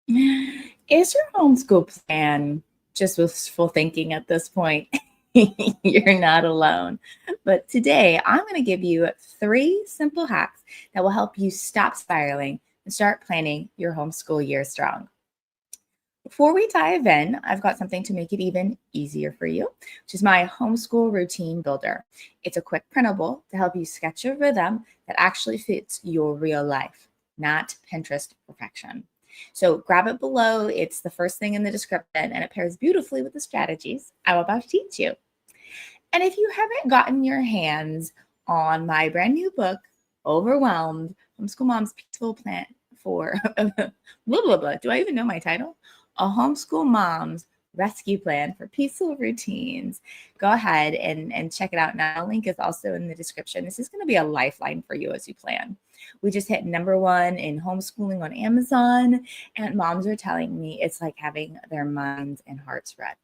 Is your homeschool plan just wishful thinking at this point? You're not alone. But today, I'm going to give you 3 simple hacks that will help you stop spiraling and start planning your homeschool year strong. Before we dive in, I've got something to make it even easier for you, which is my homeschool routine builder. It's a quick printable to help you sketch a rhythm that actually fits your real life, not Pinterest perfection. So grab it below. It's the first thing in the description, and it pairs beautifully with the strategies I'm about to teach you. And if you haven't gotten your hands on my brand new book, Overwhelmed, Homeschool Mom's Peaceful Plan for blah, blah, blah. Do I even know my title? A Homeschool Mom's Rescue Plan for Peaceful Routines. Go ahead and check it out now. The link is also in the description. This is going to be a lifeline for you as you plan. We just hit #1 in homeschooling on Amazon, and moms are telling me it's like having their minds and hearts read.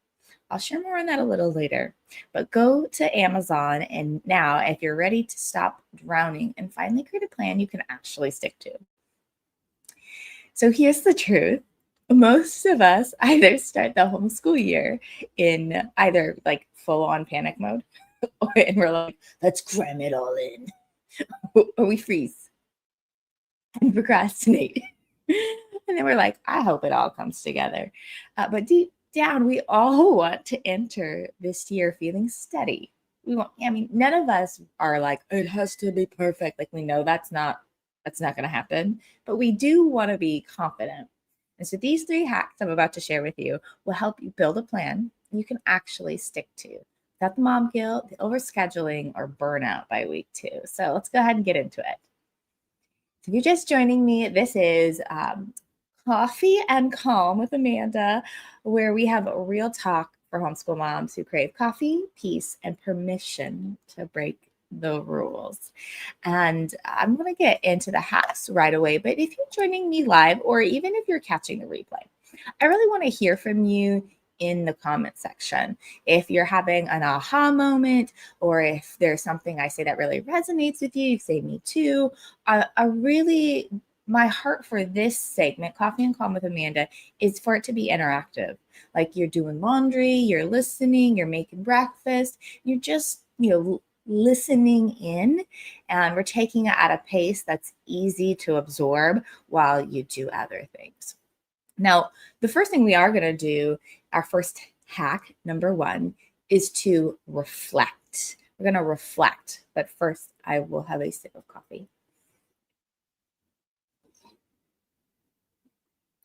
I'll share more on that a little later, but go to Amazon and now, if you're ready to stop drowning and finally create a plan you can actually stick to. So here's the truth. Most of us either start the homeschool year in either like full on panic mode, and we're like, let's cram it all in, or we freeze and procrastinate. And then we're like, I hope it all comes together. But deep down, we all want to enter this year feeling steady. None of us are like, it has to be perfect. Like we know that's not going to happen, but we do want to be confident. And so these 3 hacks I'm about to share with you will help you build a plan you can actually stick to without the mom guilt, the overscheduling, or burnout by week 2. So let's go ahead and get into it. So if you're just joining me, this is Coffee and Calm with Amanda, where we have a real talk for homeschool moms who crave coffee, peace, and permission to break the rules. And I'm going to get into the hacks right away. But if you're joining me live, or even if you're catching the replay, I really want to hear from you in the comment section. If you're having an aha moment, or if there's something I say that really resonates with you, you say me too. My heart for this segment, Coffee and Calm with Amanda, is for it to be interactive. Like you're doing laundry, you're listening, you're making breakfast, you're just, listening in, and we're taking it at a pace that's easy to absorb while you do other things. Now, the first thing we are going to do, our first hack, #1, is to reflect. We're going to reflect, but first I will have a sip of coffee.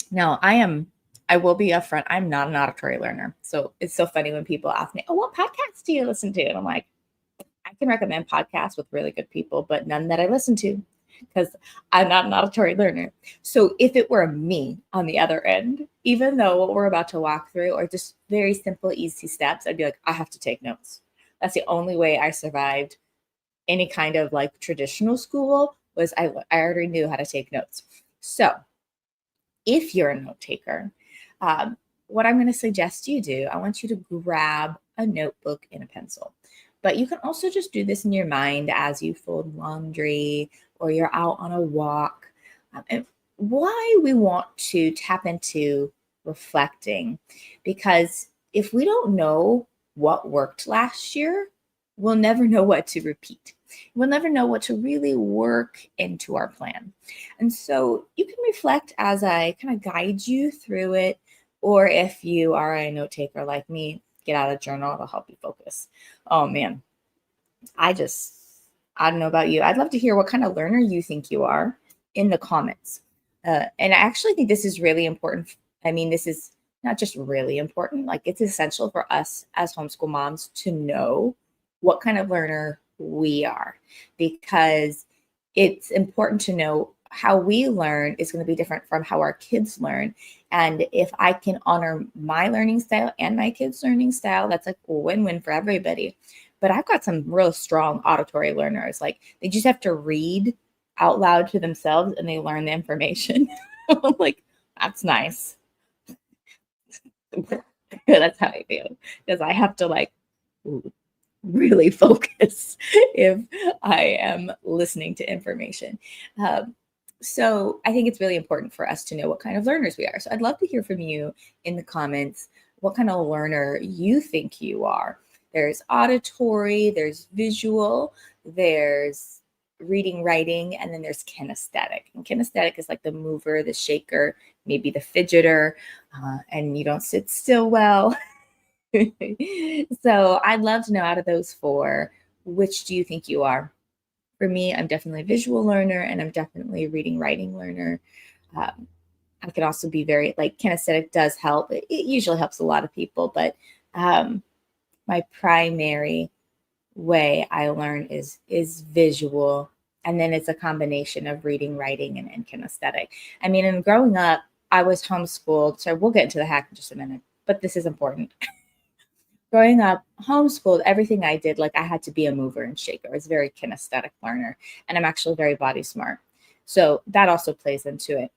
Now, I will be upfront. I'm not an auditory learner. So it's so funny when people ask me, oh, what podcasts do you listen to? And I'm like, I can recommend podcasts with really good people, but none that I listen to because I'm not an auditory learner. So if it were me on the other end, even though what we're about to walk through are just very simple, easy steps, I'd be like, I have to take notes. That's the only way I survived any kind of like traditional school was I already knew how to take notes. So if you're a note taker, what I'm going to suggest you do, I want you to grab a notebook and a pencil. But you can also just do this in your mind as you fold laundry or you're out on a walk. And why we want to tap into reflecting, because if we don't know what worked last year, we'll never know what to repeat. We'll never know what to really work into our plan. And so you can reflect as I kind of guide you through it, or if you are a note taker like me, get out a journal, it'll help you focus. Oh man, I don't know about you. I'd love to hear what kind of learner you think you are in the comments. And I actually think this is really important. This is not just really important, like it's essential for us as homeschool moms to know what kind of learner we are, because it's important to know how we learn is going to be different from how our kids learn. And if I can honor my learning style and my kids' learning style, that's like a win-win for everybody. But I've got some real strong auditory learners. Like they just have to read out loud to themselves and they learn the information. I'm like, that's nice. That's how I feel, because I have to like really focus if I am listening to information. So I think it's really important for us to know what kind of learners we are. So I'd love to hear from you in the comments what kind of learner you think you are. There's auditory, there's visual, there's reading, writing, and then there's kinesthetic. And kinesthetic is like the mover, the shaker, maybe the fidgeter, and you don't sit still well. So I'd love to know out of those four, which do you think you are? For me, I'm definitely a visual learner and I'm definitely a reading, writing learner. Um, I could also be very, like, kinesthetic does help. It usually helps a lot of people, but my primary way I learn is visual. And then it's a combination of reading, writing, and kinesthetic. I mean, in growing up, I was homeschooled. So we'll get into the hack in just a minute, but this is important. Growing up, homeschooled, everything I did, like I had to be a mover and shaker. I was a very kinesthetic learner, and I'm actually very body smart. So that also plays into it.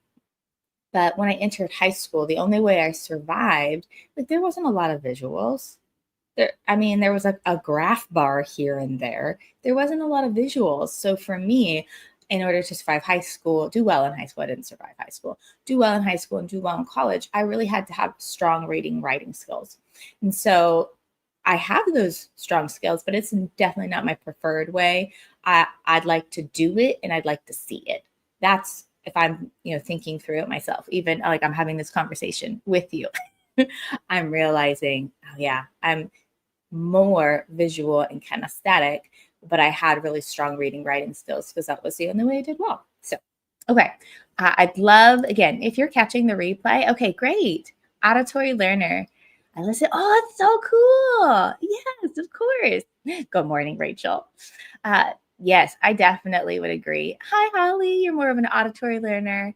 But when I entered high school, the only way I survived, like there wasn't a lot of visuals. There was a graph bar here and there. There wasn't a lot of visuals. So for me, in order to survive high school, do well in high school, I didn't survive high school, do well in high school and do well in college, I really had to have strong reading, writing skills. And so I have those strong skills, but it's definitely not my preferred way. I'd like to do it and I'd like to see it. That's if I'm, thinking through it myself, even like I'm having this conversation with you, I'm realizing, oh yeah, I'm more visual and kinesthetic, but I had really strong reading, writing skills because that was the only way I did well. So, okay. I'd love, again, if you're catching the replay, okay, great. Auditory learner. I listen. Oh, it's so cool. Yes, of course. Good morning, Rachel. Yes, I definitely would agree. Hi, Holly. You're more of an auditory learner.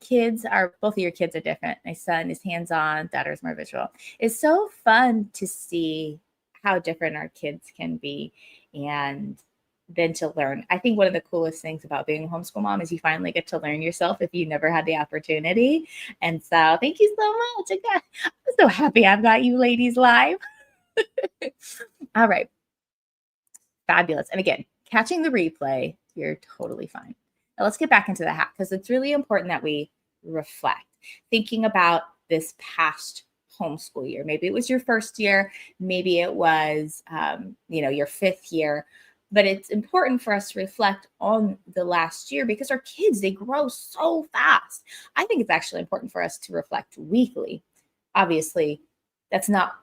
Both of your kids are different. My son is hands-on, daughter's more visual. It's so fun to see how different our kids can be and then to learn. I think one of the coolest things about being a homeschool mom is you finally get to learn yourself if you never had the opportunity. And so thank you so much. I'm so happy I've got you ladies live. All right. Fabulous. And again, catching the replay, you're totally fine. Now let's get back into the hack because it's really important that we reflect, thinking about this past homeschool year. Maybe it was your first year, maybe it was, your fifth year, but it's important for us to reflect on the last year because our kids, they grow so fast. I think it's actually important for us to reflect weekly. Obviously, that's not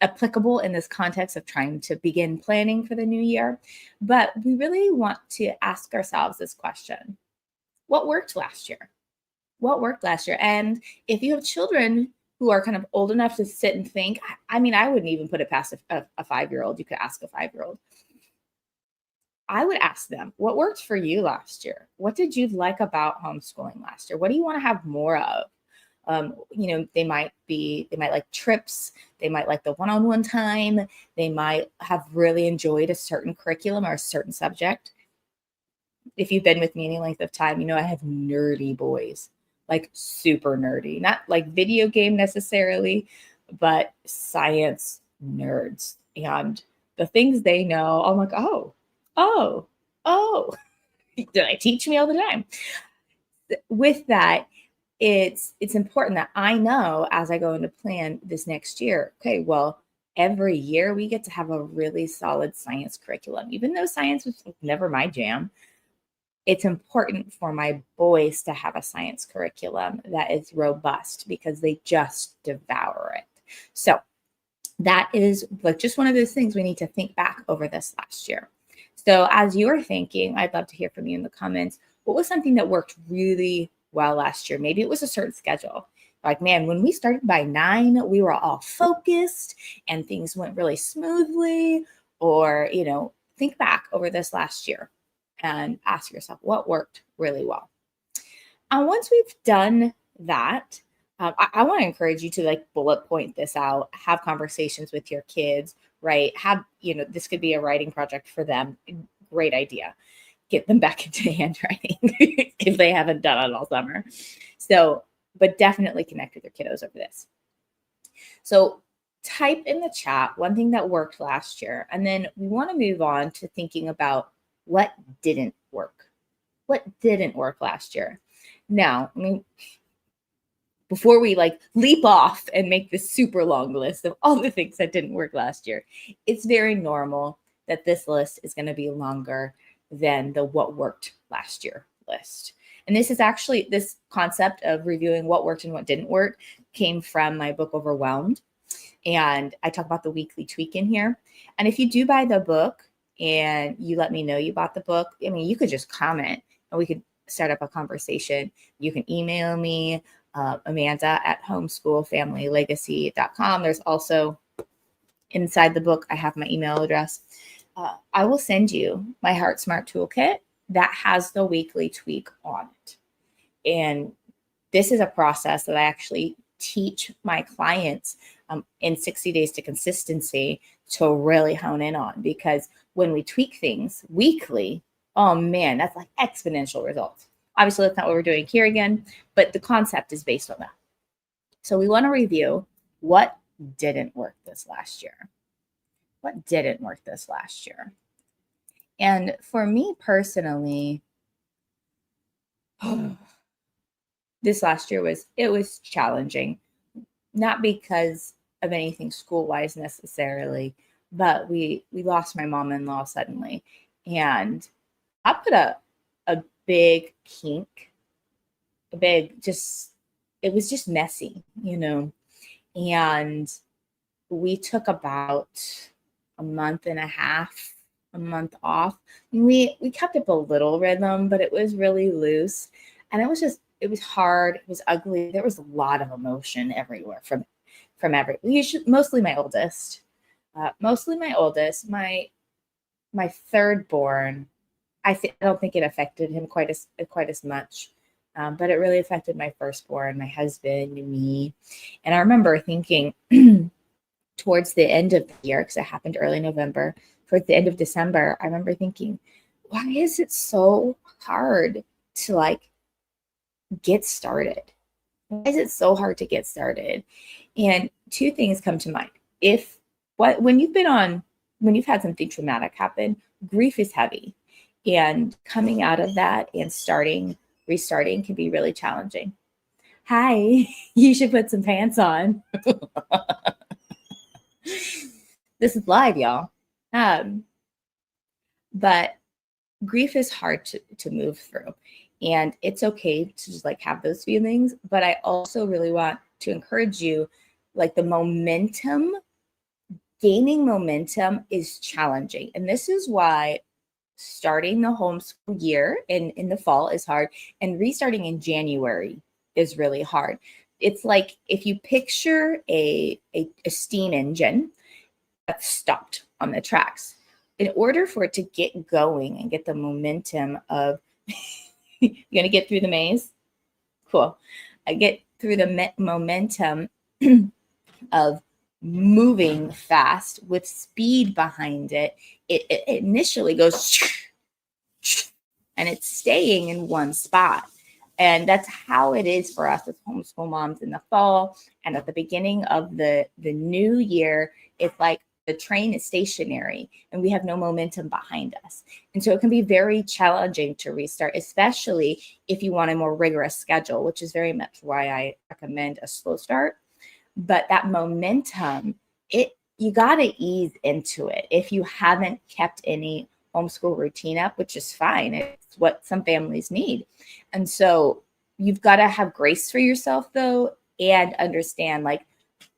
applicable in this context of trying to begin planning for the new year, but we really want to ask ourselves this question: what worked last year? What worked last year? And if you have children who are kind of old enough to sit and think, I wouldn't even put it past a 5-year-old. You could ask a 5-year-old. I would ask them, what worked for you last year? What did you like about homeschooling last year? What do you want to have more of? They might like trips. They might like the one-on-one time. They might have really enjoyed a certain curriculum or a certain subject. If you've been with me any length of time, I have nerdy boys, like super nerdy, not like video game necessarily, but science nerds. And the things they know, I'm like, oh, they teach me all the time. With that, it's important that I know as I go into plan this next year, okay, well, every year we get to have a really solid science curriculum. Even though science was never my jam, it's important for my boys to have a science curriculum that is robust because they just devour it. So that is like just one of those things we need to think back over this last year. So as you're thinking, I'd love to hear from you in the comments. What was something that worked really well last year? Maybe it was a certain schedule. Like, man, when we started by 9, we were all focused and things went really smoothly. Or, think back over this last year and ask yourself what worked really well. And once we've done that, I want to encourage you to like bullet point this out, have conversations with your kids, right? This could be a writing project for them. Great idea. Get them back into handwriting if they haven't done it all summer. So, but definitely connect with your kiddos over this. So type in the chat one thing that worked last year, and then we want to move on to thinking about what didn't work. what didn't work last year. Now, before we leap off and make this super long list of all the things that didn't work last year, it's very normal that this list is going to be longer than the what worked last year list. And this is actually, this concept of reviewing what worked and what didn't work came from my book, Overwhelmed. And I talk about the weekly tweak in here. And if you do buy the book and you let me know you bought the book, you could just comment and we could start up a conversation. You can email me, Amanda@homeschoolfamilylegacy.com. There's also inside the book, I have my email address. I will send you my Heart Smart Toolkit that has the weekly tweak on it. And this is a process that I actually teach my clients in 60 days to consistency to really hone in on, because when we tweak things weekly, oh man, that's like exponential results. Obviously, that's not what we're doing here again, but the concept is based on that. So we want to review what didn't work this last year. What didn't work this last year? And for me personally, this last year was challenging, not because of anything school-wise necessarily, but we lost my mom-in-law suddenly, and I put a big kink, it was just messy, and we took about a month and a half, a month off. We kept up a little rhythm, but it was really loose, and it was hard. It was ugly. There was a lot of emotion everywhere from mostly my oldest. My third born, I don't think it affected him quite as much, but it really affected my firstborn, my husband, me. And I remember thinking towards the end of the year, because it happened early November, towards the end of December, I remember thinking, why is it so hard to get started? Why is it so hard to get started? And two things come to mind. When you've had something traumatic happen, grief is heavy. And coming out of that and restarting can be really challenging. Hi, you should put some pants on. This is live, y'all. But grief is hard to move through. And it's okay to just have those feelings. But I also really want to encourage you, gaining momentum is challenging. And this is why starting the homeschool year in the fall is hard, and restarting in January is really hard. It's like if you picture a steam engine that's stopped on the tracks. In order for it to get going and get the momentum of, you're going to get through the maze? Cool. I get through the momentum of moving fast with speed behind it. It initially goes and it's staying in one spot. And that's how it is for us as homeschool moms in the fall and at the beginning of the new year. It's like the train is stationary and we have no momentum behind us. And so it can be very challenging to restart, especially if you want a more rigorous schedule, which is very much why I recommend a slow start. But that momentum, you got to ease into it. If you haven't kept any homeschool routine up, which is fine, it's what some families need. And so you've got to have grace for yourself though, and understand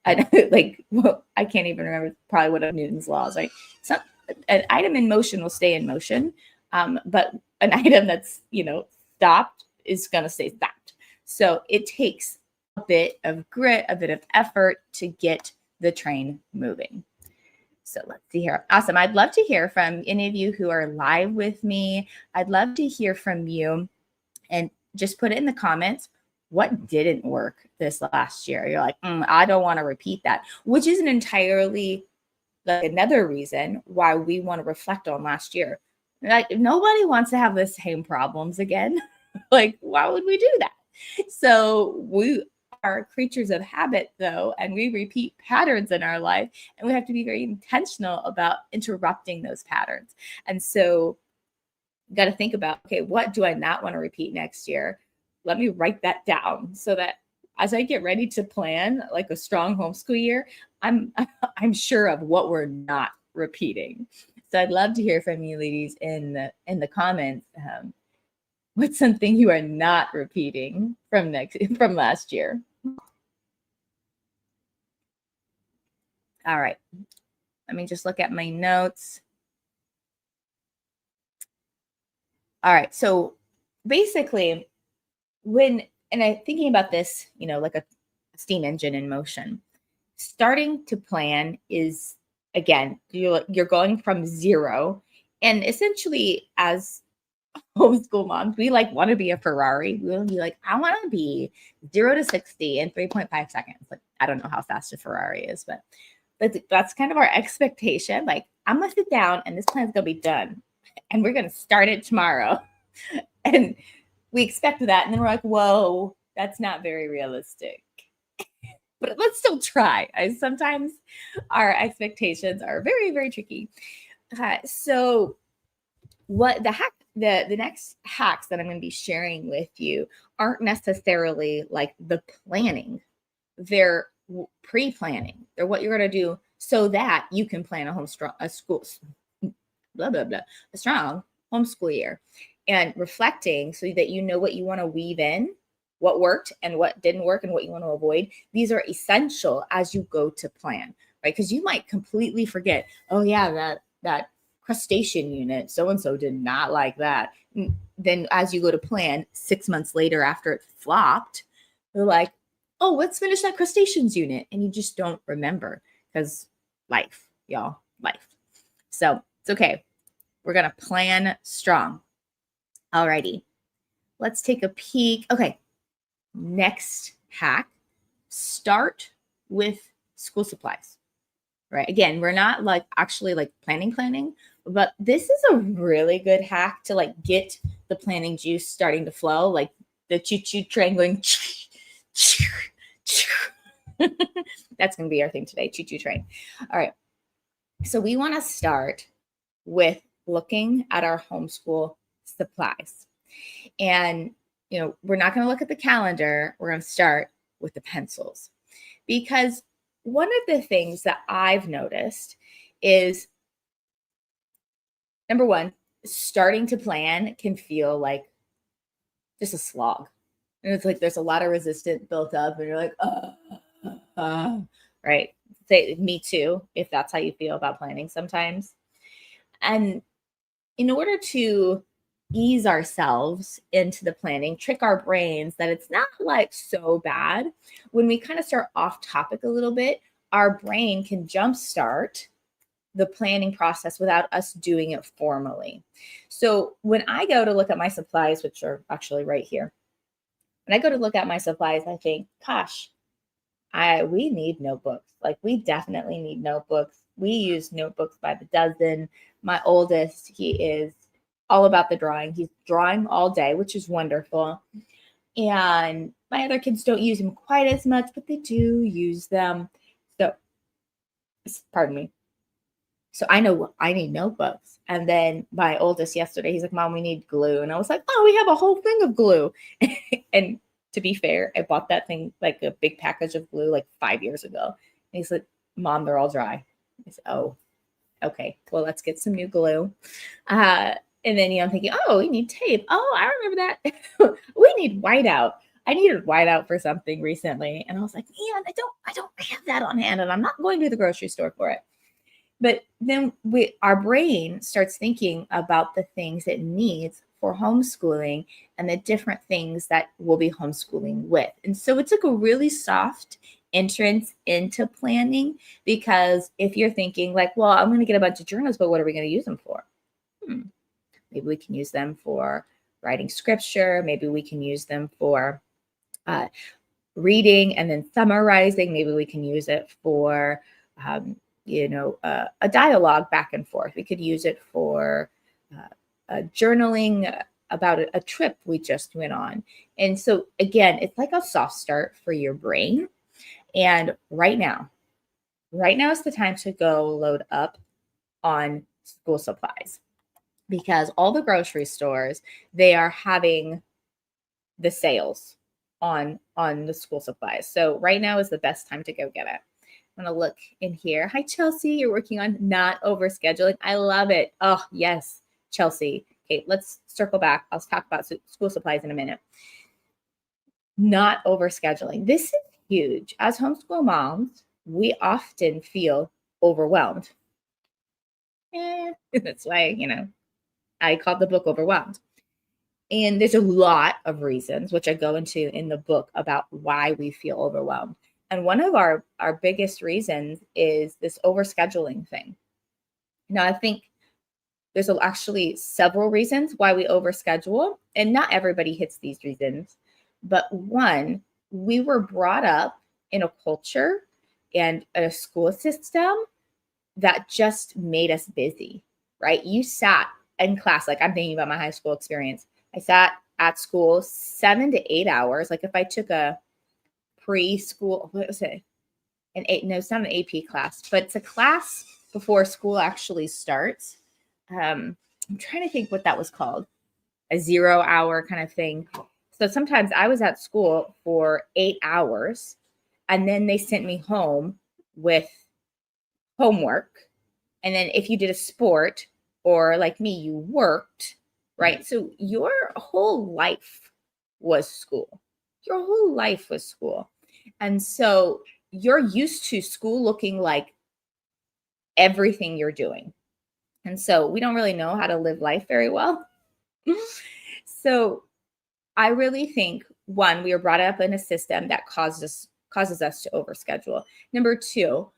I can't even remember probably one of Newton's laws, right? So an item in motion will stay in motion, but an item that's stopped is going to stay stopped. So it takes a bit of grit, a bit of effort to get the train moving. So let's see here. Awesome. I'd love to hear from any of you who are live with me. I'd love to hear from you, and just put it in the comments. What didn't work this last year? You're like, I don't want to repeat that, which is an entirely another reason why we want to reflect on last year. Nobody wants to have the same problems again. Why would we do that? So we are creatures of habit though, and we repeat patterns in our life, and we have to be very intentional about interrupting those patterns. And so You got to think about, okay, what do I not want to repeat next year? Let me write that down so that as I get ready to plan like a strong homeschool year, I'm I'm sure of what we're not repeating. So I'd love to hear from you, ladies, in the comments. What's something you are not repeating from last year? All right. Let me just look at my notes. All right. So basically, and I'm thinking about this, like a steam engine in motion, starting to plan is, again, you're going from zero. And essentially, as homeschool moms, we like want to be a Ferrari. We'll be like, I want to be 0 to 60 in 3.5 seconds. Like, I don't know how fast a Ferrari is, but that's kind of our expectation. Like, I'm going to sit down and this plan's going to be done. And we're going to start it tomorrow. And we expect that. And then we're like, whoa, that's not very realistic. But let's still try. Sometimes our expectations are very, very tricky. So what the next hacks that I'm going to be sharing with you aren't necessarily like the planning. They're pre-planning. They're what you're going to do so that you can plan a strong homeschool year, and reflecting so that you know what you want to weave in, what worked and what didn't work, and what you want to avoid. These are essential as you go to plan, right? Because you might completely forget, oh yeah, that crustacean unit, so-and-so did not like that. And then as you go to plan 6 months later after it flopped, they're like, oh, let's finish that crustaceans unit. And you just don't remember because life, y'all, life. So it's okay. We're going to plan strong. Alrighty. Let's take a peek. Okay. Next hack, start with school supplies, right? Again, we're not like actually like planning, but this is a really good hack to like get the planning juice starting to flow, like the choo-choo train going. That's going to be our thing today, choo-choo train. All right. So we want to start with looking at our homeschool supplies. And, we're not going to look at the calendar. We're going to start with the pencils. Because one of the things that I've noticed is, number one, starting to plan can feel like just a slog. And it's like there's a lot of resistance built up, and you're like, right? Say me too, if that's how you feel about planning sometimes. And in order to ease ourselves into the planning, trick our brains that it's not like so bad, when we kind of start off topic a little bit, our brain can jumpstart the planning process without us doing it formally. So when I go to look at my supplies, which are actually right here, when I go to look at my supplies, I think, gosh, we need notebooks. Like, we definitely need notebooks. We use notebooks by the dozen. My oldest, he is all about the drawing. He's drawing all day, which is wonderful. And my other kids don't use them quite as much, but they do use them. So, pardon me. So I know I need notebooks. And then my oldest yesterday, he's like, Mom, we need glue. And I was like, oh, we have a whole thing of glue. And to be fair, I bought that thing, like a big package of glue, like 5 years ago. And he's like, Mom, they're all dry. I said, oh, okay. Well, let's get some new glue. And then, I'm thinking, oh, we need tape. Oh, I remember that. We need whiteout. I needed whiteout for something recently. And I was like, man, I don't have that on hand. And I'm not going to the grocery store for it. But then our brain starts thinking about the things it needs for homeschooling and the different things that we'll be homeschooling with. And so it's like a really soft entrance into planning, because if you're thinking like, well, I'm going to get a bunch of journals, but what are we going to use them for? Maybe we can use them for writing scripture. Maybe we can use them for reading and then summarizing. Maybe we can use it for a dialogue back and forth. We could use it for journaling about a trip we just went on. And so again, it's like a soft start for your brain. And right now is the time to go load up on school supplies. because all the grocery stores, they are having the sales on the school supplies. So right now is the best time to go get it. I'm going to look in here. Hi, Chelsea. You're working on not over scheduling. I love it. Oh, yes, Chelsea. Okay, let's circle back. I'll talk about school supplies in a minute. Not over scheduling. This is huge. As homeschool moms, we often feel overwhelmed. That's why, I called the book Overwhelmed. And there's a lot of reasons, which I go into in the book, about why we feel overwhelmed. And one of our biggest reasons is this overscheduling thing. Now, I think there's actually several reasons why we overschedule, and not everybody hits these reasons. But one, we were brought up in a culture and a school system that just made us busy, right? You sat in class, like I'm thinking about my high school experience. I sat at school 7 to 8 hours. Like if I took a preschool, what was it? It's not an AP class, but it's a class before school actually starts. I'm trying to think what that was called, a 0 hour kind of thing. So sometimes I was at school for 8 hours and then they sent me home with homework. And then if you did a sport or like me, you worked, right? So your whole life was school. Your whole life was school. And so you're used to school looking like everything you're doing. And so we don't really know how to live life very well. So I really think, one, we were brought up in a system that causes us to overschedule. Number two,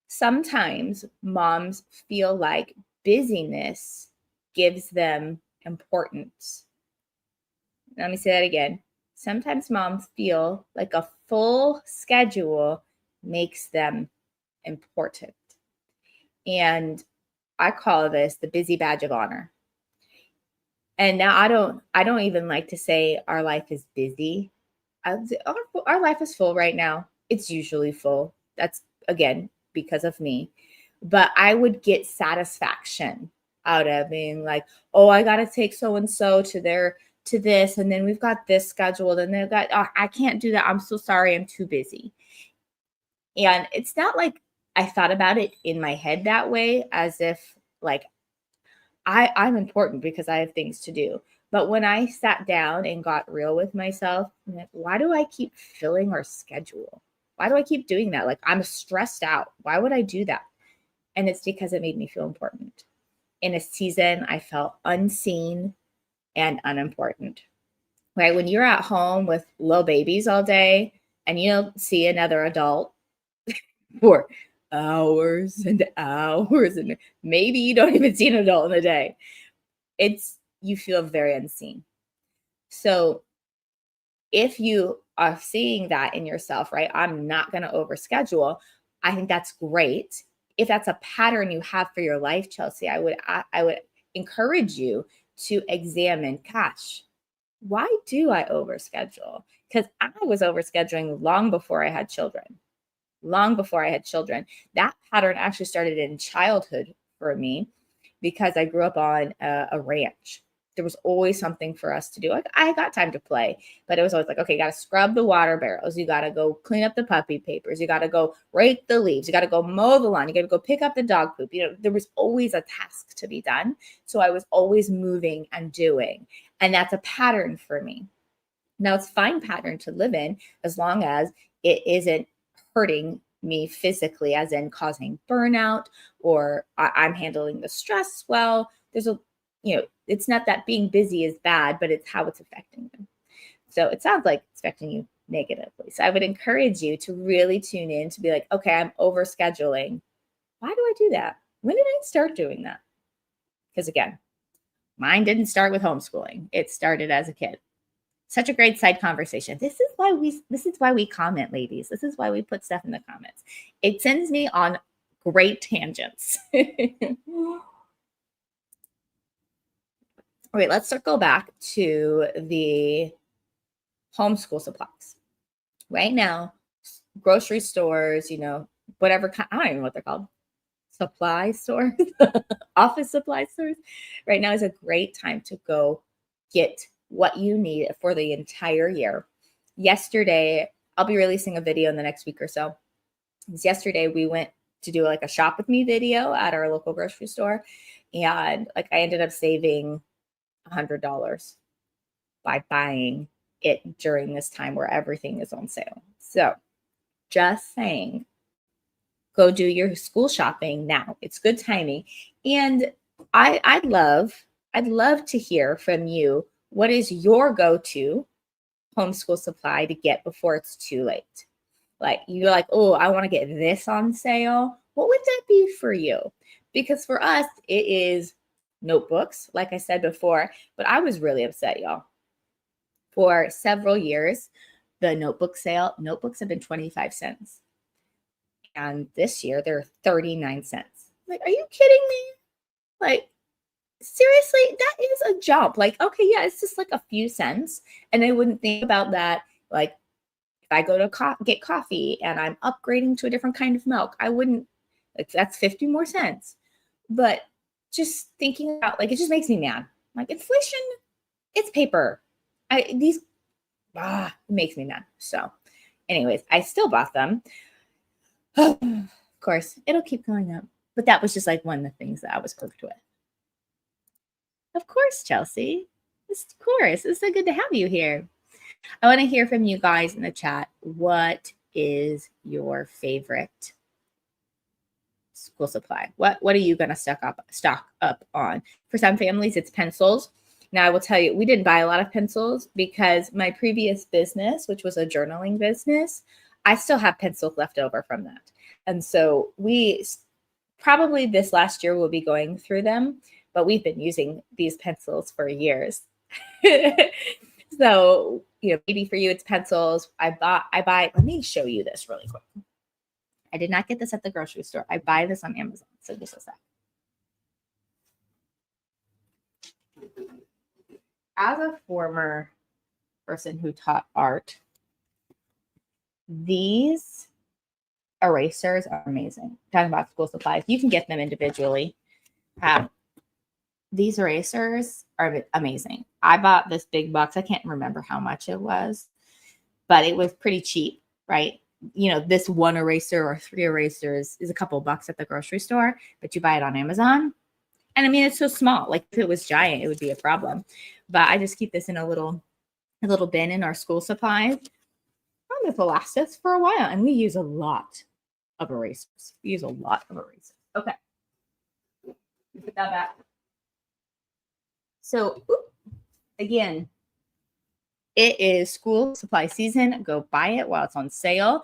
sometimes moms feel like busyness gives them importance. Let me say that again. Sometimes moms feel like a full schedule makes them important. And I call this the busy badge of honor. And now I don't even like to say our life is busy. Our life is full right now. It's usually full. That's, again, because of me. But I would get satisfaction out of being like, oh, I got to take so-and-so to this. And then we've got this scheduled. And they've got, oh, I can't do that. I'm so sorry. I'm too busy. And it's not like I thought about it in my head that way, as if like I'm important because I have things to do. But when I sat down and got real with myself, I'm like, why do I keep filling our schedule? Why do I keep doing that? Like, I'm stressed out. Why would I do that? And it's because it made me feel important. In a season, I felt unseen and unimportant. Right? When you're at home with little babies all day and you don't see another adult for hours and hours, and maybe you don't even see an adult in a day, you feel very unseen. So if you are seeing that in yourself, right, I'm not going to overschedule, I think that's great. If that's a pattern you have for your life, Chelsea, I would encourage you to examine, gosh, why do I overschedule? Because I was overscheduling long before I had children. Long before I had children. That pattern actually started in childhood for me because I grew up on a ranch. There was always something for us to do. Like, I got time to play, but it was always like, okay, you got to scrub the water barrels. You got to go clean up the puppy papers. You got to go rake the leaves. You got to go mow the lawn. You got to go pick up the dog poop. There was always a task to be done. So I was always moving and doing. And that's a pattern for me. Now, it's a fine pattern to live in as long as it isn't hurting me physically, as in causing burnout, or I'm handling the stress well. It's not that being busy is bad, but it's how it's affecting them. So it sounds like it's affecting you negatively. So I would encourage you to really tune in to be like, okay, I'm overscheduling. Why do I do that? When did I start doing that? Because again, mine didn't start with homeschooling. It started as a kid. Such a great side conversation. This is why we comment, ladies. This is why we put stuff in the comments. It sends me on great tangents. All right, let's circle back to the homeschool supplies. Right now, grocery stores, whatever, I don't even know what they're called. supply stores, office supply stores, right now is a great time to go get what you need for the entire year. Yesterday, I'll be releasing a video in the next week or so. Yesterday, we went to do like a shop with me video at our local grocery store. And like I ended up saving $100 by buying it during this time where everything is on sale. So just saying, go do your school shopping now. It's good timing. And I'd love to hear from you. What is your go-to homeschool supply to get before it's too late? Like you're like, oh, I want to get this on sale. What would that be for you? Because for us, it is notebooks, like I said before, but I was really upset, y'all. For several years, the notebooks have been 25 cents. And this year they're 39 cents. Like, are you kidding me? Like, seriously, that is a jump. Like, okay, yeah, it's just like a few cents. And I wouldn't think about that. Like, if I go to get coffee and I'm upgrading to a different kind of milk, I wouldn't, like, that's 50 more cents. But just thinking about, like, it just makes me mad. Like, inflation, it's paper. It makes me mad. So, anyways, I still bought them. Of course, it'll keep going up. But that was just like one of the things that I was cooked with. Of course, Chelsea. Of course. It's so good to have you here. I want to hear from you guys in the chat. What is your favorite school supply? What are you going to stock up on? For some families, it's pencils. Now, I will tell you, we didn't buy a lot of pencils because my previous business, which was a journaling business, I still have pencils left over from that. And so we probably this last year will be going through them, but we've been using these pencils for years. So, maybe for you, it's pencils. I buy, let me show you this really quick. I did not get this at the grocery store. I buy this on Amazon. So just a sec. As a former person who taught art, these erasers are amazing. Talking about school supplies, you can get them individually. These erasers are amazing. I bought this big box. I can't remember how much it was, but it was pretty cheap, right? This one eraser or 3 erasers is a couple bucks at the grocery store, but you buy it on Amazon. And I mean, it's so small. Like if it was giant, it would be a problem. But I just keep this in a little bin in our school supplies. And this will last us for a while. And we use a lot of erasers. Okay. Put that back. So again, it is school supply season. Go buy it while it's on sale.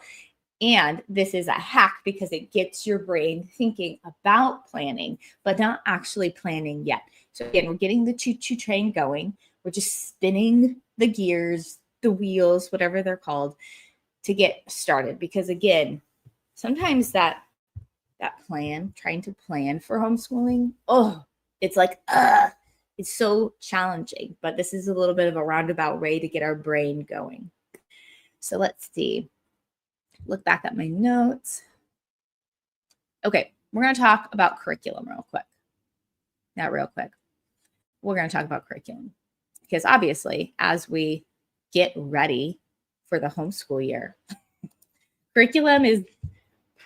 And this is a hack because it gets your brain thinking about planning, but not actually planning yet. So again, we're getting the choo-choo train going. We're just spinning the gears, the wheels, whatever they're called, to get started. Because again, sometimes that trying to plan for homeschooling, it's like, it's so challenging. But this is a little bit of a roundabout way to get our brain going. So let's see. Look back at my notes. Okay, we're going to talk about curriculum real quick. Not real quick. We're going to talk about curriculum because obviously, as we get ready for the homeschool year, curriculum is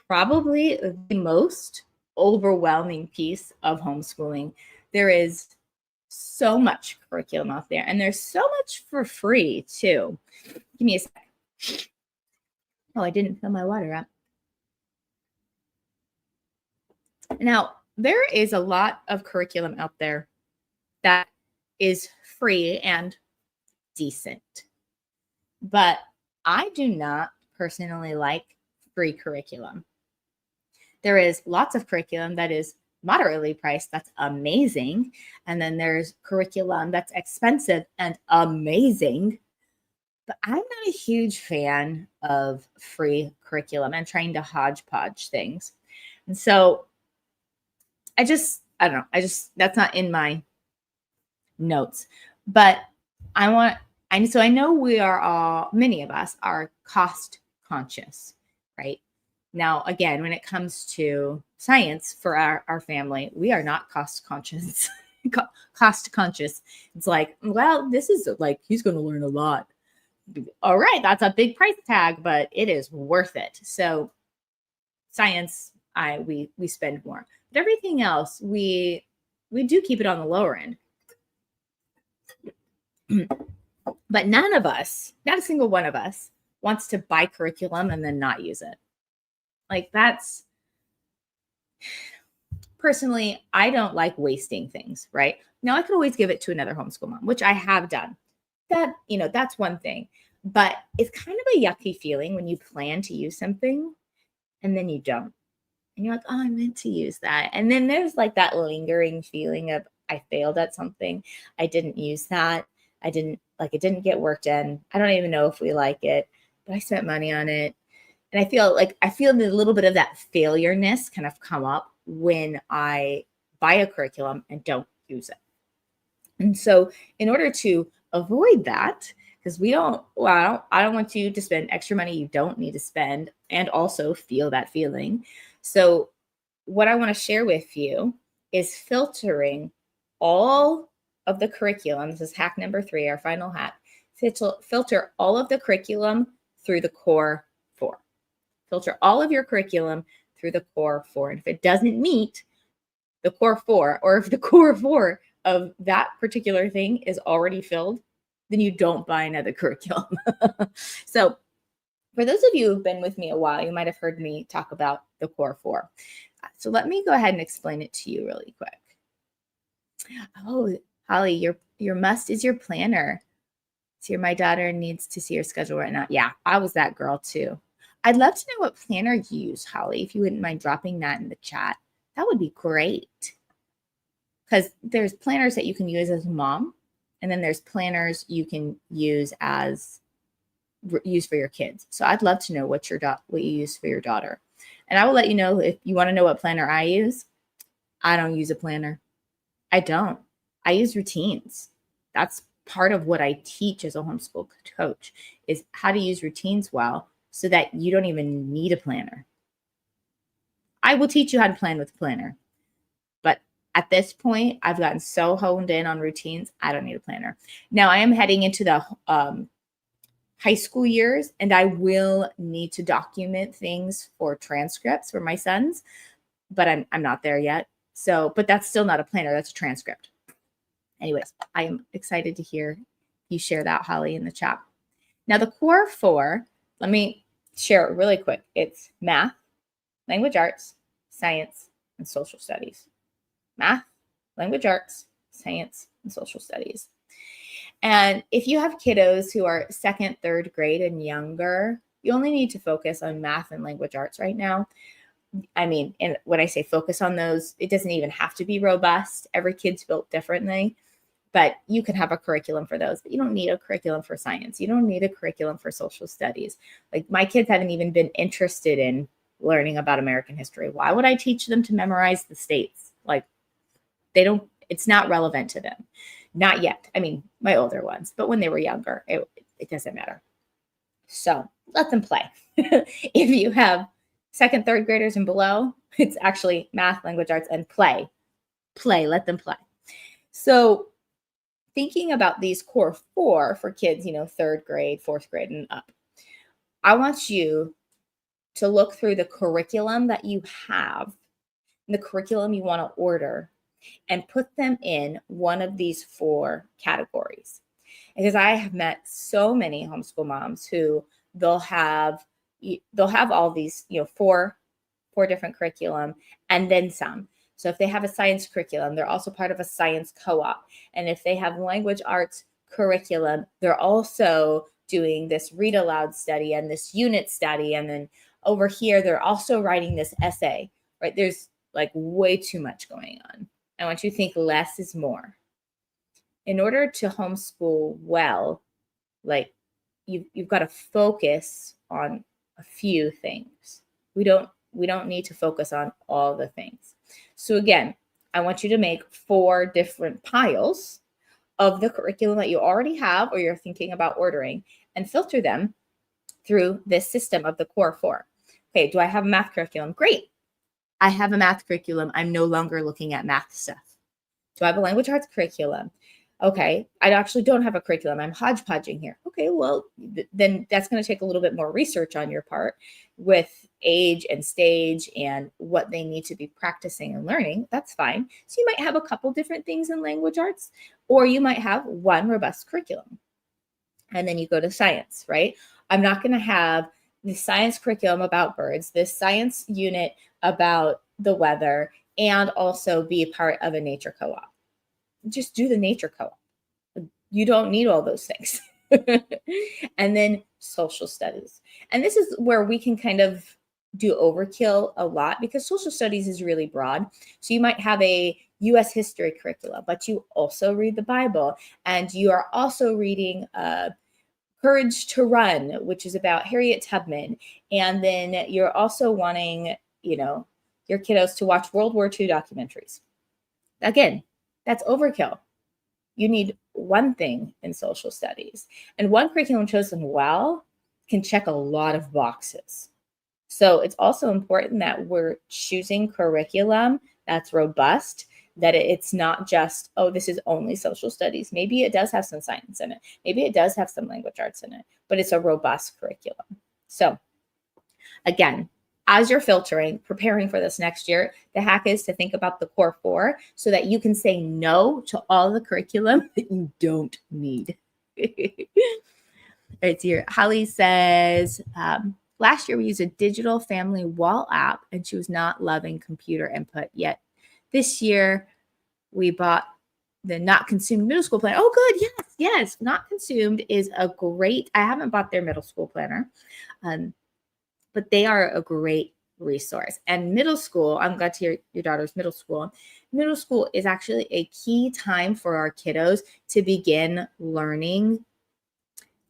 probably the most overwhelming piece of homeschooling. There is so much curriculum out there, and there's so much for free too. Give me a sec. Oh, I didn't fill my water up. Now, there is a lot of curriculum out there that is free and decent, but I do not personally like free curriculum. There is lots of curriculum that is moderately priced. That's amazing. And then there's curriculum that's expensive and amazing. But I'm not a huge fan of free curriculum and trying to hodgepodge things. And so I don't know. That's not in my notes. But I know we are all, many of us are cost conscious, right? Now, again, when it comes to science for our family, we are not cost conscious. Cost conscious. It's like, well, this is like, he's going to learn a lot. All right, that's a big price tag, but it is worth it. So science, we spend more. But everything else, we do keep it on the lower end. But none of us, not a single one of us, wants to buy curriculum and then not use it. Like, that's, personally, I don't like wasting things, right? Now, I could always give it to another homeschool mom, which I have done. That, that's one thing. But it's kind of a yucky feeling when you plan to use something and then you don't. And you're like, oh, I meant to use that. And then there's like that lingering feeling of, I failed at something. I didn't use that. It didn't get work done. I don't even know if we like it, but I spent money on it. And I feel a little bit of that failure-ness kind of come up when I buy a curriculum and don't use it. And so in order to avoid that, because I don't want you to spend extra money you don't need to spend and also feel that feeling. So what I want to share with you is filtering all of the curriculum. This is hack number 3, our final hack. Filter all of the curriculum through the core 4. Filter all of your curriculum through the core 4. And if it doesn't meet the core 4, or if the core 4 of that particular thing is already filled, then you don't buy another curriculum. So for those of you who've been with me a while, you might have heard me talk about the core 4. So let me go ahead and explain it to you really quick. Oh, Holly, your must is your planner. So my daughter needs to see your schedule right now. Yeah, I was that girl too. I'd love to know what planner you use, Holly. If you wouldn't mind dropping that in the chat, that would be great. Because there's planners that you can use as a mom, and then there's planners you can use for your kids. So I'd love to know what you use for your daughter. And I will let you know if you want to know what planner I use. I don't use a planner. I don't. I use routines. That's part of what I teach as a homeschool coach, is how to use routines well so that you don't even need a planner. I will teach you how to plan with a planner. But at this point, I've gotten so honed in on routines, I don't need a planner. Now, I am heading into the high school years, and I will need to document things for transcripts for my sons, but I'm not there yet. So, but that's still not a planner, that's a transcript. Anyways, I am excited to hear you share that, Holly, in the chat. Now, the core 4, let me share it really quick. It's math, language arts, science, and social studies. Math, language arts, science, and social studies. And if you have kiddos who are 2nd, 3rd grade and younger, you only need to focus on math and language arts right now. I mean, and when I say focus on those, it doesn't even have to be robust. Every kid's built differently, but you can have a curriculum for those, but you don't need a curriculum for science. You don't need a curriculum for social studies. Like, my kids haven't even been interested in learning about American history. Why would I teach them to memorize the states? Like, it's not relevant to them. Not yet. I mean, my older ones, but when they were younger, it doesn't matter. So let them play. If you have 2nd, 3rd graders and below, it's actually math, language arts, and play. Let them play. So thinking about these core 4 for kids, 3rd grade, 4th grade, and up, I want you to look through the curriculum that you have, the curriculum you want to order, and put them in one of these 4 categories. Because I have met so many homeschool moms who they'll have all these, 4 different curriculum and then some. So if they have a science curriculum, they're also part of a science co-op. And if they have language arts curriculum, they're also doing this read aloud study and this unit study. And then over here, they're also writing this essay, right? There's like way too much going on. I want you to think less is more. In order to homeschool well, like you've got to focus on a few things. We don't need to focus on all the things. So again, I want you to make 4 different piles of the curriculum that you already have or you're thinking about ordering, and filter them through this system of the core 4. Okay, do I have a math curriculum? Great. I have a math curriculum. I'm no longer looking at math stuff. Do I have a language arts curriculum? Okay, I actually don't have a curriculum. I'm hodgepodging here. Okay, well, then that's going to take a little bit more research on your part with age and stage and what they need to be practicing and learning. That's fine. So you might have a couple different things in language arts, or you might have one robust curriculum. And then you go to science, right? I'm not going to have the science curriculum about birds, this science unit about the weather, and also be a part of a nature co-op. Just do the nature co-op. You don't need all those things. And then social studies. And this is where we can kind of do overkill a lot because social studies is really broad. So you might have a US history curriculum, but you also read the Bible, and you are also reading Courage to Run, which is about Harriet Tubman. And then you're also wanting, your kiddos to watch World War II documentaries. Again, that's overkill. You need one thing in social studies. And one curriculum chosen well can check a lot of boxes. So it's also important that we're choosing curriculum that's robust, that it's not just, oh, this is only social studies. Maybe it does have some science in it. Maybe it does have some language arts in it, but it's a robust curriculum. So again, as you're filtering, preparing for this next year, the hack is to think about the core 4 so that you can say no to all the curriculum that you don't need. Right here, Holly says, last year we used a digital family wall app and she was not loving computer input yet. This year we bought the Not Consumed middle school planner. Oh, good. Yes. Not Consumed is a great, I haven't bought their middle school planner. But they are a great resource. And middle school, I'm glad to hear your daughter's middle school. Middle school is actually a key time for our kiddos to begin learning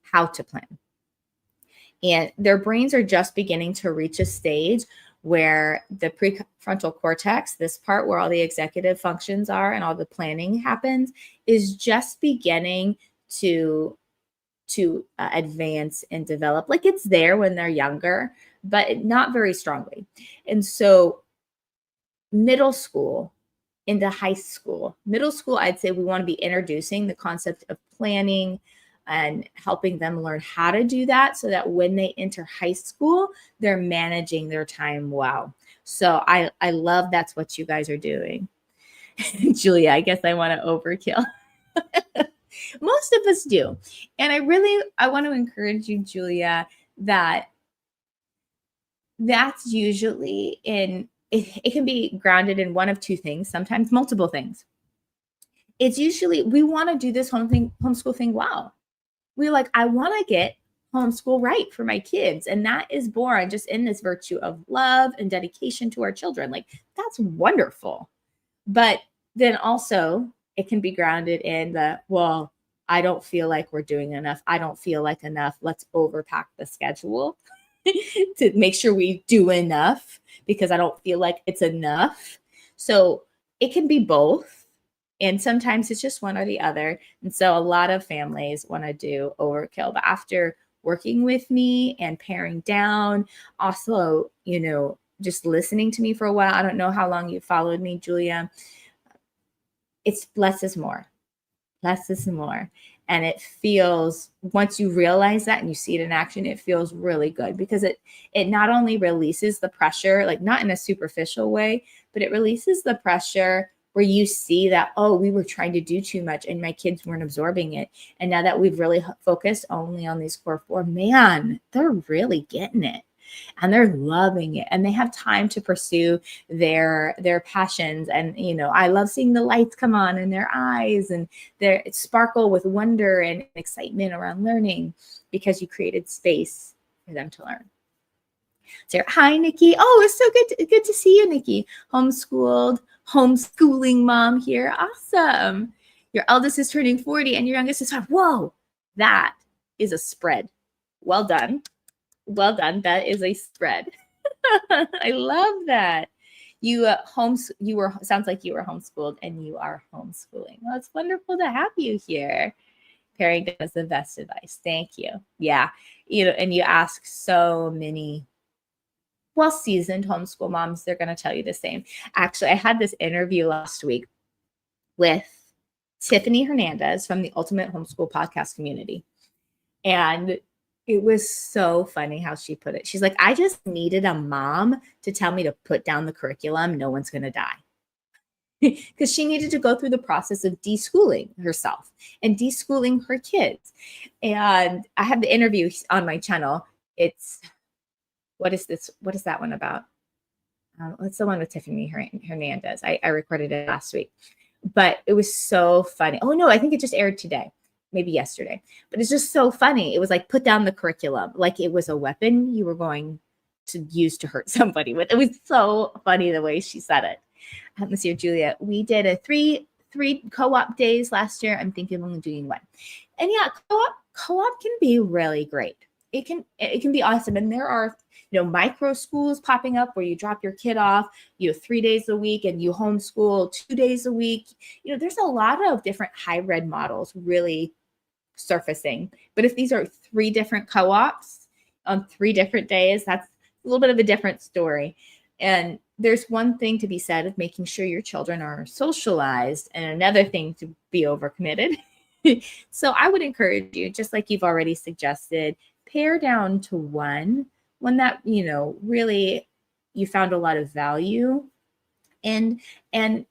how to plan. And their brains are just beginning to reach a stage where the prefrontal cortex, this part where all the executive functions are and all the planning happens, is just beginning to advance and develop. Like it's there when they're younger, but not very strongly. And so middle school into high school, middle school, I'd say we want to be introducing the concept of planning and helping them learn how to do that so that when they enter high school, they're managing their time well. So I love that's what you guys are doing. Julia, I guess I want to overkill. Most of us do. And I want to encourage you, Julia, that that's usually it can be grounded in one of two things, sometimes multiple things. It's usually we want to do this homeschool thing well. We're like, I want to get homeschool right for my kids. And that is born just in this virtue of love and dedication to our children. Like, that's wonderful. But then also it can be grounded in the, well, I don't feel like we're doing enough. I don't feel like enough. Let's overpack the schedule to make sure we do enough because I don't feel like it's enough. So it can be both. And sometimes it's just one or the other. And so a lot of families want to do overkill. But after working with me and paring down, also, just listening to me for a while, I don't know how long you followed me, Julia. It's less is more. Less is more. And it feels, once you realize that and you see it in action, it feels really good because it not only releases the pressure, like not in a superficial way, but it releases the pressure where you see that, oh, we were trying to do too much and my kids weren't absorbing it. And now that we've really focused only on these core 4, man, they're really getting it. And they're loving it and they have time to pursue their passions. And, I love seeing the lights come on in their eyes and their sparkle with wonder and excitement around learning because you created space for them to learn. So, hi, Nikki. Oh, it's so good to see you, Nikki. Homeschooling mom here. Awesome. Your eldest is turning 40 and your youngest is 5. Whoa, that is a spread. Well done. Well done. That is a spread. I love that. Sounds like you were homeschooled and you are homeschooling. Well, it's wonderful to have you here. Paring down is the best advice. Thank you. Yeah. And you ask so many well, seasoned homeschool moms, they're going to tell you the same. Actually, I had this interview last week with Tiffany Hernandez from the Ultimate Homeschool Podcast community. And it was so funny how she put it. She's like, I just needed a mom to tell me to put down the curriculum. No one's going to die. Because she needed to go through the process of deschooling herself and deschooling her kids. And I have the interview on my channel. It's, what is this? What is that one about? It's the one with Tiffany Hernandez. I recorded it last week, but it was so funny. Oh no, I think it just aired today, maybe yesterday, but it's just so funny. It was like, put down the curriculum, like it was a weapon you were going to use to hurt somebody with. It was so funny the way she said it. Monsieur Julia, we did a three co-op days last year. I'm thinking of only doing one. And yeah, co-op can be really great. It can be awesome. And there are, micro schools popping up where you drop your kid off, 3 days a week and you homeschool 2 days a week. There's a lot of different hybrid models really surfacing. But if these are 3 different co-ops on 3 different days, that's a little bit of a different story. And there's one thing to be said of making sure your children are socialized and another thing to be overcommitted. So I would encourage you, just like you've already suggested, pare down to one that, really you found a lot of value in, and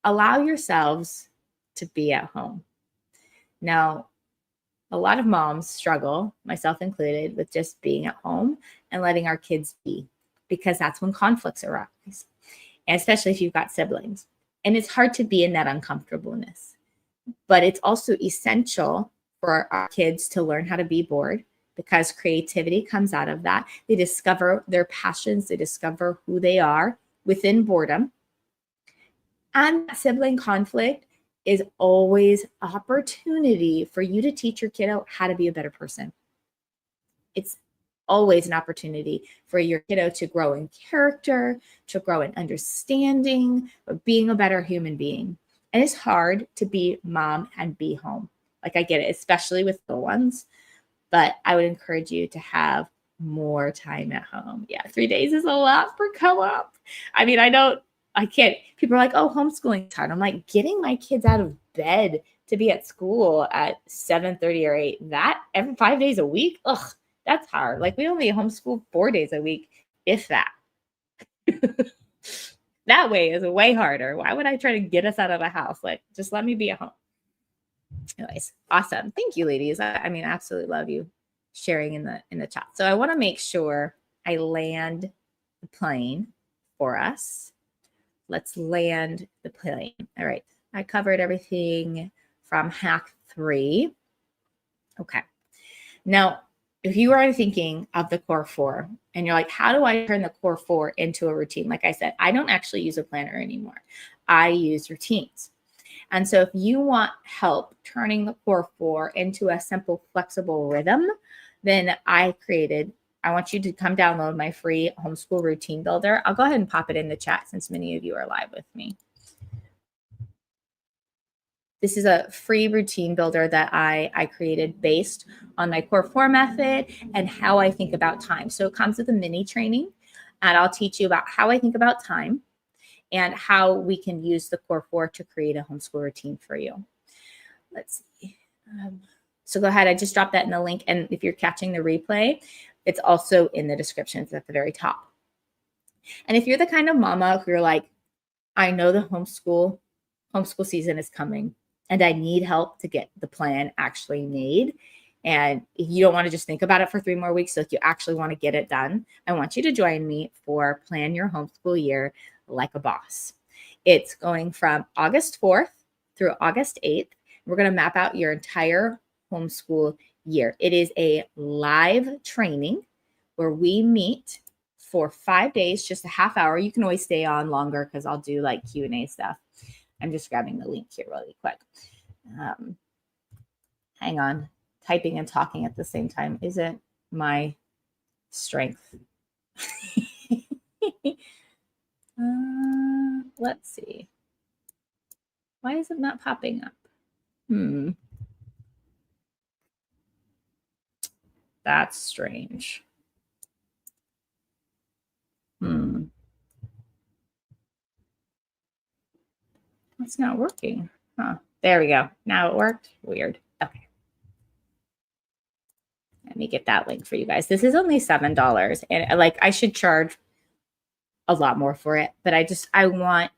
allow yourselves to be at home. Now, a lot of moms struggle, myself included, with just being at home and letting our kids be, because that's when conflicts arise, and especially if you've got siblings. And it's hard to be in that uncomfortableness. But it's also essential for our kids to learn how to be bored, because creativity comes out of that. They discover their passions. They discover who they are within boredom. And sibling conflict is always opportunity for you to teach your kiddo how to be a better person. It's always an opportunity for your kiddo to grow in character, to grow in understanding, of being a better human being. And it's hard to be mom and be home. Like, I get it, especially with little ones. But I would encourage you to have more time at home. Yeah, 3 days is a lot for co-op. I mean, I can't. People are like, oh, homeschooling's hard. I'm like, getting my kids out of bed to be at school at 7:30 or 8, that every 5 days a week, that's hard. Like, we only homeschool 4 days a week, if that. That way is way harder. Why would I try to get us out of the house? Like, just let me be at home. Anyways, awesome. Thank you, ladies. I mean, I absolutely love you sharing in the chat. So I want to make sure I land the plane for us. Let's land the plane. All right. I covered everything from hack 3. Okay. Now, if you are thinking of the core 4 and you're like, how do I turn the core 4 into a routine? Like I said, I don't actually use a planner anymore. I use routines. And so if you want help turning the core 4 into a simple, flexible rhythm, then I want you to come download my free homeschool routine builder. I'll go ahead and pop it in the chat since many of you are live with me. This is a free routine builder that I created based on my core 4 method and how I think about time. So it comes with a mini training, and I'll teach you about how I think about time and how we can use the core 4 to create a homeschool routine for you. Let's see. So go ahead. I just dropped that in the link. And if you're catching the replay, it's also in the description. It's at the very top. And if you're the kind of mama who you're like, I know the homeschool season is coming and I need help to get the plan actually made. And if you don't want to just think about it for 3 more weeks, so if you actually want to get it done, I want you to join me for Plan Your Homeschool Year Like a Boss. It's going from August 4th through August 8th. We're going to map out your entire homeschool year. It is a live training where we meet for 5 days, just a half hour. You can always stay on longer because I'll do like Q&A stuff. I'm just grabbing the link here really quick. Hang on. Typing and talking at the same time isn't my strength. Let's see. Why is it not popping up? That's strange. It's not working. Huh. There we go. Now it worked. Weird. Okay. Let me get that link for you guys. This is only $7. And like I should charge a lot more for it, but I want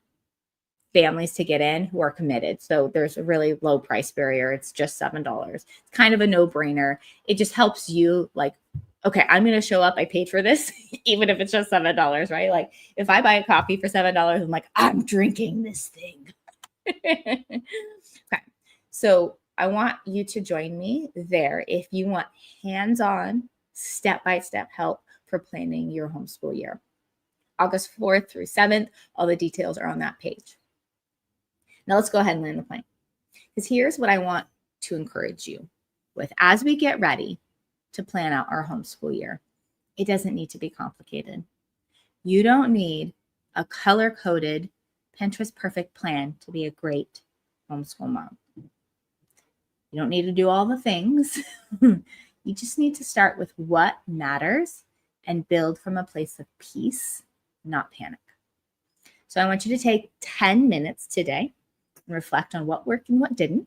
families to get in who are committed. So there's a really low price barrier. It's just $7. It's kind of a no-brainer. It just helps you like, okay, I'm going to show up. I paid for this, even if it's just $7, right? Like if I buy a coffee for $7, I'm like, I'm drinking this thing. Okay. So I want you to join me there if you want hands-on, step-by-step help for planning your homeschool year. August 4th through 7th, all the details are on that page. Now let's go ahead and land the plane. Because here's what I want to encourage you with as we get ready to plan out our homeschool year. It doesn't need to be complicated. You don't need a color-coded, Pinterest perfect plan to be a great homeschool mom. You don't need to do all the things. You just need to start with what matters and build from a place of peace, not panic. So I want you to take 10 minutes today and reflect on what worked and what didn't.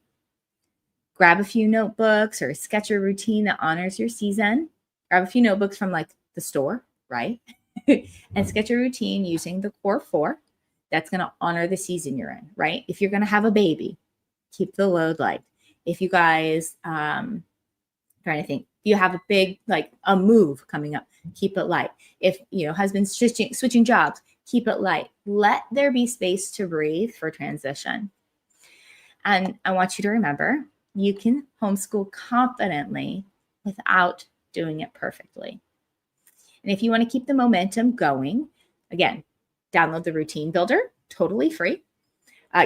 Grab a few notebooks or sketch a routine that honors your season. Grab a few notebooks from like the store, right? And sketch a routine using the core 4 that's going to honor the season you're in, right? If you're going to have a baby, keep the load light. If you guys, trying to think, you have a big, like a move coming up, keep it light. If, husband's switching jobs, keep it light. Let there be space to breathe for transition. And I want you to remember, you can homeschool confidently without doing it perfectly. And if you want to keep the momentum going, again, download the routine builder, totally free.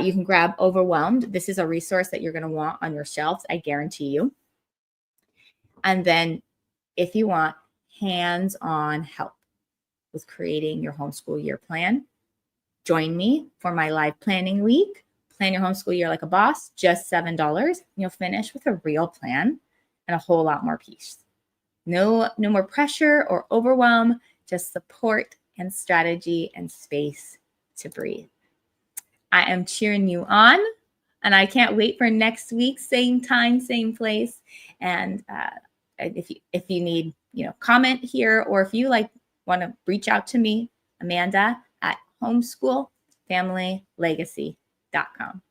You can grab Overwhelmed. This is a resource that you're going to want on your shelves, I guarantee you. And then if you want hands-on help with creating your homeschool year plan, join me for my live planning week. Plan your homeschool year like a boss, just $7. You'll finish with a real plan and a whole lot more peace. No more pressure or overwhelm, just support and strategy and space to breathe. I am cheering you on, and I can't wait for next week, same time, same place. And if you need, comment here, or if you want to reach out to me, Amanda at homeschoolfamilylegacy.com.